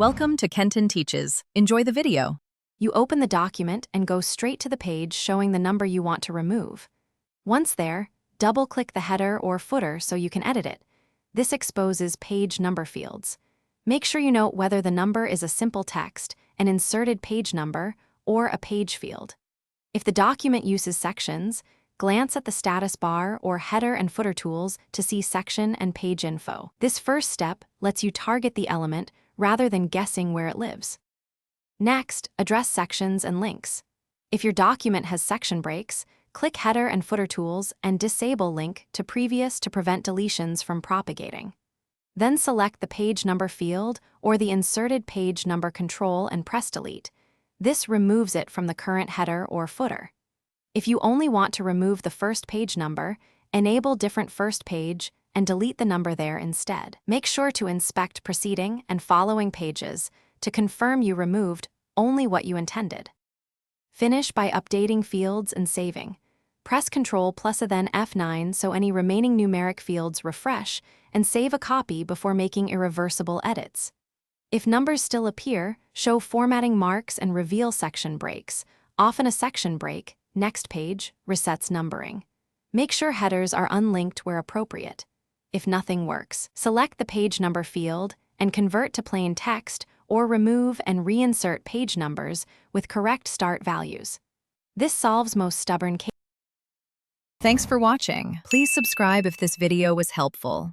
Welcome to Kenton Teaches. Enjoy the video. You open the document and go straight to the page showing the number you want to remove. Once there, double-click the header or footer so you can edit it. This exposes page number fields. Make sure you note whether the number is a simple text, an inserted page number, or a page field. If the document uses sections, glance at the status bar or header and footer tools to see section and page info. This first step lets you target the element rather than guessing where it lives. Next, address sections and links. If your document has section breaks, click Header and Footer Tools and disable Link to Previous to prevent deletions from propagating. Then select the page number field or the inserted page number control and press Delete. This removes it from the current header or footer. If you only want to remove the first page number, enable Different First Page and delete the number there instead. Make sure to inspect preceding and following pages to confirm you removed only what you intended. Finish by updating fields and saving. Press Ctrl plus then F9 so any remaining numeric fields refresh, and save a copy before making irreversible edits. If numbers still appear, show formatting marks and reveal section breaks. Often a section break, next page, resets numbering. Make sure headers are unlinked where appropriate. If nothing works, select the page number field and convert to plain text or remove and reinsert page numbers with correct start values. This solves most stubborn cases. Thanks for watching. Please subscribe if this video was helpful.